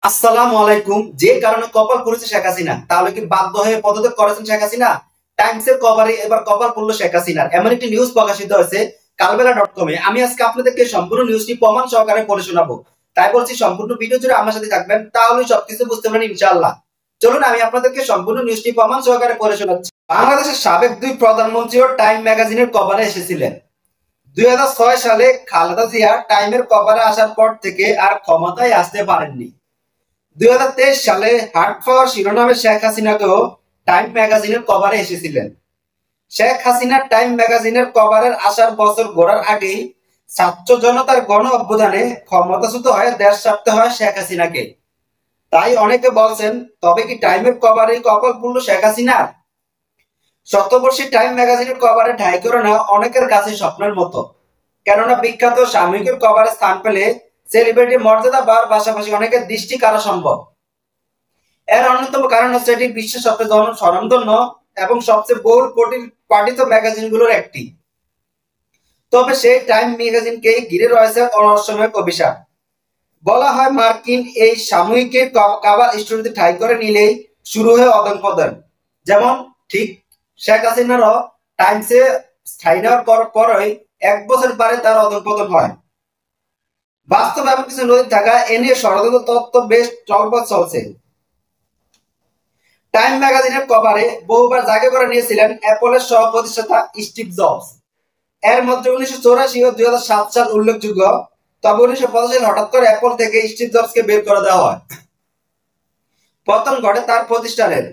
আসসালামু আলাইকুম। যে কারণে কপাল পড়েছে শেখ হাসিনা, তাহলে কি বাধ্য হয়ে পদত্যাগ করেছেন শেখ হাসিনা? টাইমসের কভারে এবার কপাল পড়লো শেখ হাসিনার, এমন একটি নিউজ প্রকাশিত হয়েছে কালবেলা.কমে। আমি আজকে আপনাদেরকে সম্পূর্ণ নিউজটি প্রমাণ সহকারে পড়ে শোনাবো। তাই বলছি সম্পূর্ণ ভিডিও জুড়ে আমার সাথে থাকবেন, তাহলে সবকিছু বুঝতে পারেন ইনশাআল্লাহ। চলুন আমি আপনাদেরকে সম্পূর্ণ নিউজটি প্রমাণ সহকারে পড়ে শোনাচ্ছি। বাংলাদেশের সাবেক দুই প্রধানমন্ত্রীও টাইম ম্যাগাজিনের কভারে এসেছিলেন। 2006 সালে খালেদা জিয়া টাইমের কভারে আসার পর থেকে আর ক্ষমতায় আসতে পারেননি। 2023 সালে হার্ট পাওয়ার শিরোনামে শেখ হাসিনাকেও টাইম ম্যাগাজিনের কভারে এসেছিলেন। শেখ হাসিনা টাইম ম্যাগাজিনের কভারের আসার বছর ঘোরার আগেই ছাত্র জনতার গণ অভ্যুত্থানে ক্ষমতাচ্যুত হয়ে দেশ ছাড়তে হয় শেখ হাসিনাকে। তাই অনেকে বলছেন, তবে কি টাইমের কভারেই কপাল পুরল শেখ হাসিনার? শতবর্ষী টাইম ম্যাগাজিনের কভারে ঠাঁই করে নেওয়া অনেকের কাছে স্বপ্নের মতো। কেননা বিখ্যাত সাময়িকীর কভারে স্থান পেলে সেলিব্রিটি মর্যাদা পাওয়ার পাশাপাশি অনেকের দৃষ্টি কাড়া সম্ভব। এর অন্যতম কারণ হচ্ছে এটি বিশ্বের সবচেয়ে স্বনামধন্য এবং সবচেয়ে বহুল পঠিত ম্যাগাজিনগুলোর একটি। তবে সেই টাইম ম্যাগাজিনকেই ঘিরে রয়েছে অরহস্যময় অভিশাপ। বলা হয় মার্কিন এই সাময়িকীর কভার স্টোরিতে ঠাঁই করে নিলেই শুরু হয় অধঃপতন। যেমন ঠিক শেখ হাসিনারও টাইমসে স্থায়ী নেওয়ার পরই 1 বছর পরে তার অধঃপতন হয়। বাস্তব এমন কিছু নদী থাকা এ নিয়ে ষড়যন্ত্র তত্ত্ব বেশ চলপথ চলছে। টাইম ম্যাগাজিনের কভারে বহুবার জায়গা করে নিয়েছিলেন অ্যাপলের সহ প্রতিষ্ঠাতা স্টিভ জবস। এর মধ্যে 1984 ও 2007 সাল উল্লেখযোগ্য। তবে 1985 সালে হঠাৎ করে অ্যাপল থেকে স্টিভ জবসকে বের করে দেওয়া হয়। পতন ঘটে তার প্রতিষ্ঠানের।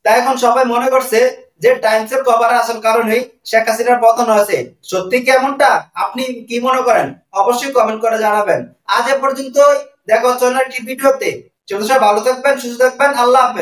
তাই এখন সবাই মনে করছে যে টাইমসের কভারে আসার কারণেই শেখ হাসিনার পতন হয়েছে। সত্যি কি এমনটা? আপনি কি মনে করেন? অবশ্যই কমেন্ট করে জানাবেন। আজ এ পর্যন্তই, দেখা হচ্ছে অন্য একটি ভিডিওতে। সবাই ভালো থাকবেন, সুস্থ থাকবেন। আল্লাহ হাফেজ।